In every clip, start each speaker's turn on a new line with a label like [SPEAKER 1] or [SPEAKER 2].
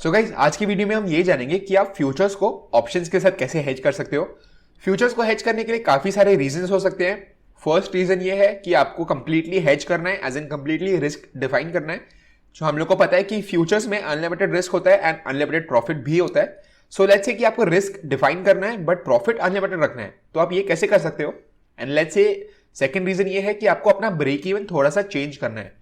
[SPEAKER 1] So guys आज की video में हम ये जानेंगे कि आप फ्यूचर्स को ऑप्शंस के साथ कैसे हेज कर सकते हो। फ्यूचर्स को हेज करने के लिए काफी सारे रीजंस हो सकते हैं। फर्स्ट रीजन ये है कि आपको कंप्लीटली हेज करना है, as in completely risk define करना है। जो हम लोग को पता है कि फ्यूचर्स में अनलिमिटेड रिस्क होता है एंड अनलिमिटेड प्रॉफिट भी होता है। सो लेट्स से कि आपको रिस्क डिफाइन करना है बट प्रॉफिट अनलिमिटेड रखना है, तो आप ये कैसे कर सकते हो। And let's say second reason ये है कि आपको अपना ब्रेक इवन थोड़ा सा चेंज करना है।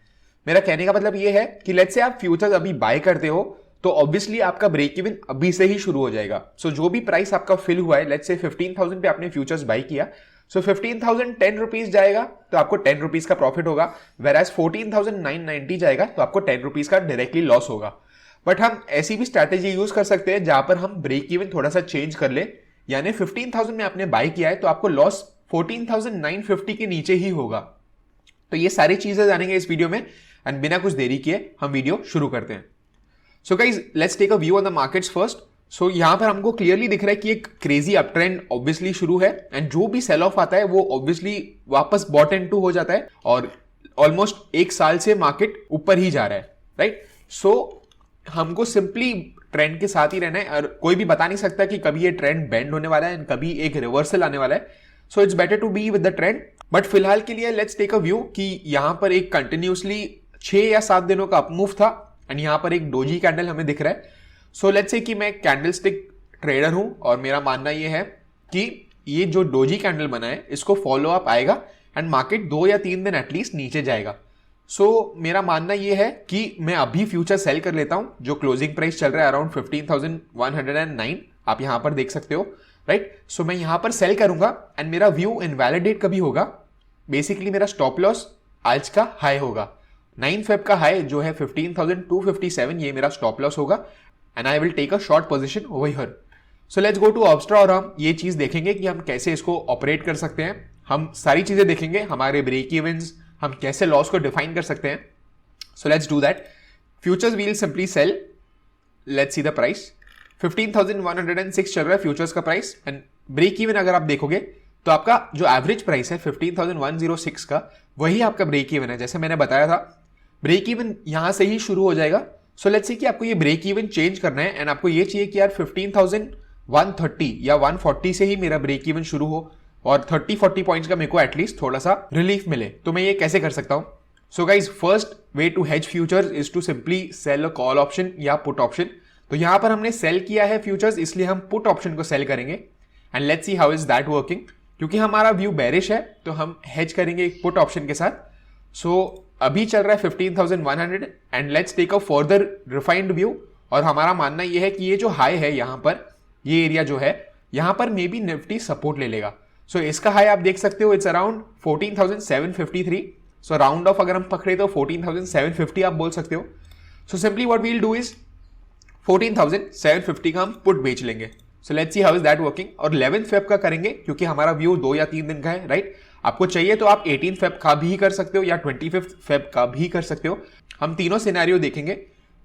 [SPEAKER 1] मेरा कहने का मतलब ये है कि लेट्स से आप फ्यूचर्स अभी बाय करते हो तो ऑब्वियसली आपका ब्रेक इवन अभी से ही शुरू हो जाएगा। सो जो भी प्राइस आपका फिल हुआ है, लेट्स से 15,000 पे आपने फ्यूचर्स बाय किया, सो 15,000 10 रुपीज जाएगा तो आपको 10 रुपीज का प्रॉफिट होगा, वेराज 14,990 जाएगा तो आपको 10 रुपीज का डायरेक्टली लॉस होगा। बट हम ऐसी भी स्ट्रैटेजी यूज कर सकते हैं जहां पर हम ब्रेक इवन थोड़ा सा चेंज कर ले, यानी 15,000 में आपने बाय किया है तो आपको लॉस 14,950 के नीचे ही होगा। तो ये सारी चीजें जानेंगे इस वीडियो में एंड बिना कुछ देरी किए हम वीडियो शुरू करते हैं। So guys let's take a view on the markets first. So यहां पर हमको क्लियरली दिख रहा है कि एक क्रेजी अप ट्रेंड ऑब्वियसली शुरू है एंड जो भी सेल ऑफ आता है वो ऑब्वियसली वापस बॉटम टू हो जाता है और ऑलमोस्ट एक साल से मार्केट ऊपर ही जा रहा है, राइट। सो हमको सिंपली ट्रेंड के साथ ही रहना है और कोई भी बता नहीं सकता कि कभी ये ट्रेंड बेंड होने वाला है एंड कभी एक रिवर्सल आने वाला है। So it's better to be with the trend. But फिलहाल के लिए लेट्स टेक अ व्यू कि यहां पर एक कंटिन्यूसली 6 या 7 दिनों का अपमूव था एंड यहां पर एक डोजी कैंडल हमें दिख रहा है। सो लेट्स से कि मैं कैंडलस्टिक ट्रेडर हूं और मेरा मानना यह है कि ये जो डोजी कैंडल बना है इसको फॉलो अप आएगा एंड मार्केट 2 या 3 दिन एटलीस्ट नीचे जाएगा। सो मेरा मानना यह है कि मैं अभी फ्यूचर सेल कर लेता हूं। जो क्लोजिंग प्राइस चल रहा है अराउंड 15,109, आप यहां पर देख सकते हो, राइट। सो मैं यहां पर सेल करूंगा एंड मेरा व्यू इनवैलिडेट कभी होगा, बेसिकली मेरा स्टॉप लॉस आज का हाई होगा। 9 फेब का हाई जो है 15,257, ये मेरा स्टॉप लॉस होगा and I will take a short position over here. So let's go to ऑब्स्ट्रा और हम ये चीज देखेंगे कि हम कैसे इसको ऑपरेट कर सकते हैं। हम सारी चीजें देखेंगे, हमारे ब्रेक इवेंट्स, हम कैसे लॉस को डिफाइन कर सकते हैं। So let's do that. Futures will simply sell, let's see the price. 15,106 चल रहा है फ्यूचर्स का प्राइस एंड ब्रेक इवन अगर आप देखोगे तो आपका जो एवरेज प्राइस है 15,106 का, वही आपका ब्रेक इवन है। जैसे मैंने बताया था ब्रेक इवन यहां से ही शुरू हो जाएगा। सो लेट्स से कि आपको ये ब्रेक इवन चेंज करना है एंड आपको ये चाहिए कि यार 15,130 या 140 से ही मेरा ब्रेक इवन शुरू हो और 30-40 पॉइंट्स का मेरे को एटलीस्ट थोड़ा सा रिलीफ मिले। तो मैं ये कैसे कर सकता हूं। So guys first way to hedge futures is to simply sell a call option या पुट ऑप्शन। तो यहां पर हमने सेल किया है फ्यूचर्स, इसलिए हम पुट ऑप्शन को सेल करेंगे and let's see how is that working. क्योंकि हमारा व्यू बेरिश है तो हम हेज करेंगे एक पुट ऑप्शन के साथ। सो अभी चल रहा है 15,100 and let's take a further refined view. और हमारा मानना यह है कि ये जो हाई है यहाँ पर, ये एरिया जो है यहाँ पर मे बी निफ्टी सपोर्ट ले लेगा। सो इसका हाई आप देख सकते हो, it's around 14,753। So round off अगर हम पकड़े तो 14,750 आप बोल सकते हो। So simply what we will do is 14,750 का हम पुट बेच लेंगे। So let's see how is that working. और 11 फेब का करेंगे क्योंकि हमारा व्यू 2 या 3 दिन का है, राइट। आपको चाहिए तो आप 18 फेब का भी कर सकते हो या 25 फेब का भी कर सकते हो। हम तीनों सिनेरियो देखेंगे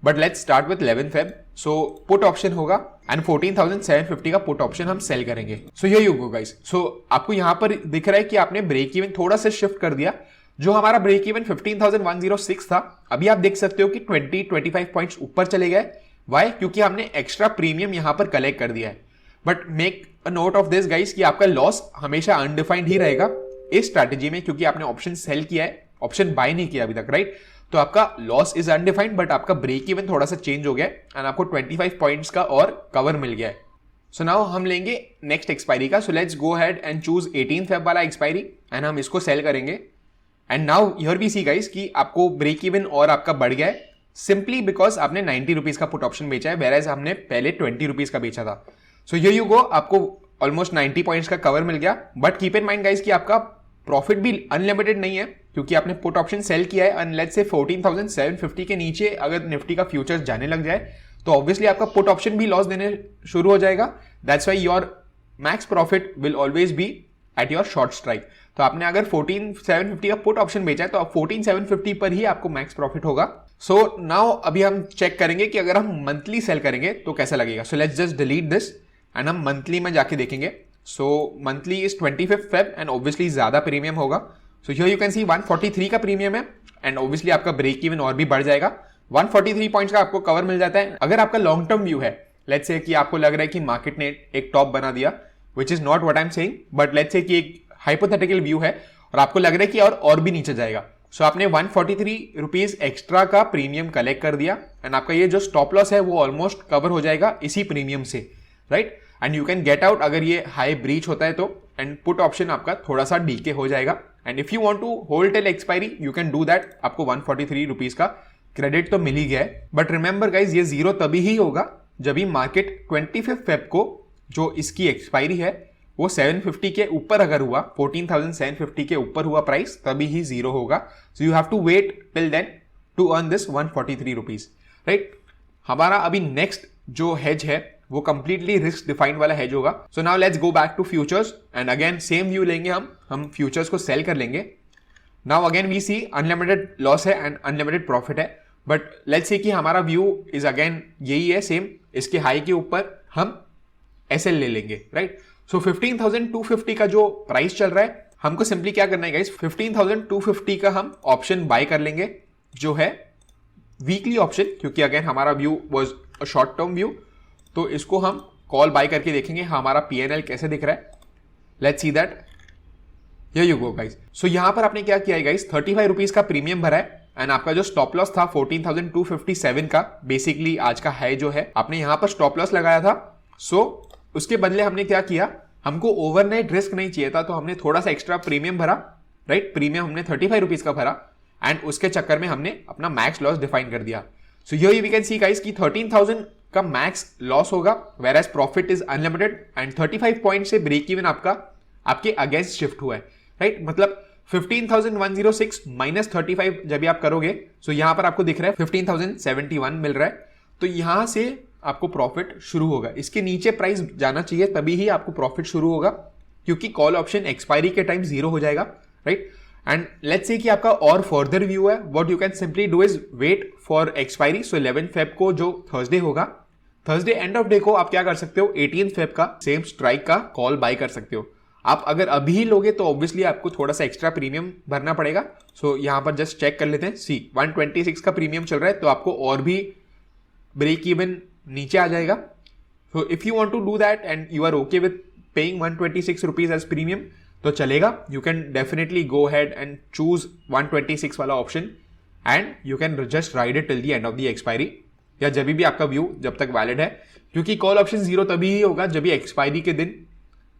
[SPEAKER 1] but let's start with 11 Feb. So put option होगा एंड 14,750 का पुट ऑप्शन हम सेल करेंगे। सो ये यू गो गाइस। सो आपको यहां पर दिख रहा है कि आपने ब्रेक इवन थोड़ा सा शिफ्ट कर दिया। जो हमारा ब्रेक इवन 15,106 था, अभी आप देख सकते हो कि 20-25 पॉइंट्स ऊपर चले गए। वाई? क्योंकि हमने एक्स्ट्रा प्रीमियम यहां पर कलेक्ट कर दिया है। But make a note of this guys कि आपका लॉस हमेशा अनडिफाइंड ही रहेगा इस स्ट्रैटेजी में, क्योंकि आपने ऑप्शन सेल किया है, ऑप्शन बाय नहीं किया अभी तक, राइट। तो आपका लॉस इज अनडिफाइंड बट आपका ब्रेक इवन थोड़ा सा चेंज हो गया एंड आपको 25 पॉइंट्स का और कवर मिल गया है। सो नाउ हम लेंगे नेक्स्ट एक्सपायरी का। So let's go ahead and choose 18 Feb वाला एक्सपायरी एंड हम इसको सेल करेंगे। And now here we see guys कि आपको ब्रेक इवन और आपका बढ़ गया है सिंपली बिकॉज आपने 90 रुपीज का पुट ऑप्शन बेचा है, वेराज हमने पहले 20 रुपीज का बेचा था। सो हियर यू गो, आपको ऑलमोस्ट 90 पॉइंट्स का कवर मिल गया। But keep in mind guys कि आपका प्रॉफिट भी अनलिमिटेड नहीं है क्योंकि आपने पुट ऑप्शन सेल किया है एंड लेट्स से 14,750 के नीचे अगर निफ्टी का फ्यूचर्स जाने लग जाए तो ऑब्वियसली आपका पुट ऑप्शन भी लॉस देने शुरू हो जाएगा। That's why your max profit will always be at your short strike. तो आपने अगर 14,750 का पुट ऑप्शन बेचा है तो 14,750 पर ही आपको मैक्स प्रॉफिट होगा। सो नाउ अभी हम चेक करेंगे कि अगर हम मंथली सेल करेंगे तो कैसा लगेगा। So let's just delete this and हम मंथली में जाके देखेंगे। सो monthly is 25 Feb and obviously ज्यादा प्रीमियम होगा। So here you can see 143 का प्रीमियम है एंड ऑब्वियसली आपका ब्रेक इवन और भी बढ़ जाएगा 143 पॉइंट्स का आपको कवर मिल जाता है। अगर आपका लॉन्ग टर्म व्यू है, लेट्स से कि आपको लग रहा है कि मार्केट ने एक टॉप बना दिया, which is not what I am saying, but let's say कि एक हाइपोथेटिकल व्यू है और आपको लग रहा है कि और भी नीचे जाएगा, सो आपने 143 रुपीज एक्स्ट्रा का प्रीमियम कलेक्ट कर दिया एंड आपका ये जो स्टॉप लॉस है वो ऑलमोस्ट कवर हो जाएगा इसी प्रीमियम से, right. And you can get out अगर ये हाई ब्रीच होता है तो, एंड पुट ऑप्शन आपका थोड़ा सा डीके हो जाएगा। And if you want to hold till expiry you can do that. आपको 143 रुपीज का क्रेडिट तो मिल ही गया है, बट रिमेंबर गाइज ये जीरो तभी ही होगा जब ही मार्केट 25 फेब को जो इसकी एक्सपायरी है वो 750 के ऊपर अगर हुआ, 14,750 के ऊपर हुआ प्राइस, तभी ही जीरो होगा। So you have to wait till then to earn this 143 rupees, right. हमारा अभी नेक्स्ट जो हेज है वो कंप्लीटली रिस्क डिफाइंड वाला हेज होगा। So now let's go back to futures and again same view लेंगे हम फ्यूचर्स को सेल कर लेंगे। Now again we see unlimited loss है एंड अनलिमिटेड प्रॉफिट है, बट लेट्स से कि हमारा व्यू इज अगेन यही है सेम, इसके हाई के ऊपर हम एसएल ले लेंगे, राइट। सो 15,250 का जो प्राइस चल रहा है, हमको सिंपली क्या करना है गाइस, 15,250 का हम ऑप्शन बाय कर लेंगे जो है वीकली ऑप्शन, क्योंकि अगेन हमारा view was a short term view, तो इसको हम कॉल बाय करके देखेंगे हमारा पीएनएल कैसे दिख रहा है। Let's see that, here you go guys. So यहां पर आपने क्या किया है गाइस, 35 रुपीज का प्रीमियम भरा है एंड आपका जो स्टॉप लॉस था 14,257 का, बेसिकली आज का हाई जो है, आपने यहां पर स्टॉप लॉस लगाया था। सो उसके बदले हमने क्या किया, हमको ओवरनाइट रिस्क नहीं चाहिए था तो हमने थोड़ा सा एक्स्ट्रा प्रीमियम भरा, राइट। प्रीमियम हमने 35 रुपीज का भरा एंड उसके चक्कर में हमने अपना मैक्स लॉस डिफाइन कर दिया। So here we can see guys कि 13,000 का मैक्स लॉस होगा, whereas profit is unlimited and 35 point से ब्रेक इवन आपके अगेंस्ट शिफ्ट हुआ है, राइट। मतलब 15,106 माइनस 35 जब भी आप करोगे, सो यहां पर आपको दिख रहा है 15,071 मिल रहा है, तो यहां से आपको प्रॉफिट शुरू होगा। इसके नीचे प्राइस जाना चाहिए तभी ही आपको प्रॉफिट शुरू होगा, क्योंकि कॉल ऑप्शन एक्सपायरी के टाइम जीरो हो जाएगा, राइट। एंड लेट्स से कि आपका और फर्दर व्यू है, what you can simply do is wait for expiry. So 11 Feb को जो थर्सडे होगा, थर्सडे एंड ऑफ डे को आप क्या कर सकते हो, 18 फेब का सेम स्ट्राइक का कॉल बाय कर सकते हो। आप अगर अभी ही लोगे तो ऑब्वियसली आपको थोड़ा सा एक्स्ट्रा प्रीमियम भरना पड़ेगा। सो यहां पर जस्ट चेक कर लेते हैं, सी 126 का प्रीमियम चल रहा है तो आपको और भी ब्रेक इवन नीचे आ जाएगा। So if you want to do that and you are okay with paying 126 rupees as premium तो चलेगा, you can definitely go head and choose 126 वाला option and you can just ride it till the end of the expiry, या जब भी आपका view जब तक valid है, क्योंकि कॉल ऑप्शन जीरो तभी ही होगा जब भी एक्सपायरी के दिन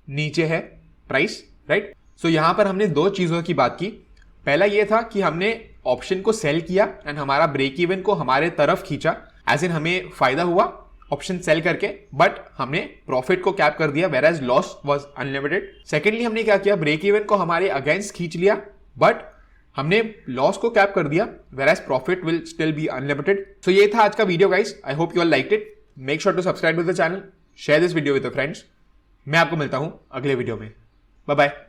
[SPEAKER 1] नीचे है प्राइस, राइट। सो यहां पर हमने दो चीजों की बात की। पहला यह था कि हमने ऑप्शन को सेल किया एंड हमारा ब्रेक इवन को हमारे तरफ खींचा, एज इन हमें फायदा हुआ ऑप्शन सेल करके, बट हमने प्रॉफिट को कैप कर दिया, whereas loss was unlimited. Secondly हमने क्या किया, ब्रेक इवन को हमारे अगेंस्ट खींच लिया, बट हमने लॉस को कैप कर दिया, whereas profit will still be unlimited. So ये था आज का video guys, I hope you all liked it. Make sure to subscribe to the channel, share this video with your friends. मैं आपको मिलता हूं अगले वीडियो में, बाय बाय।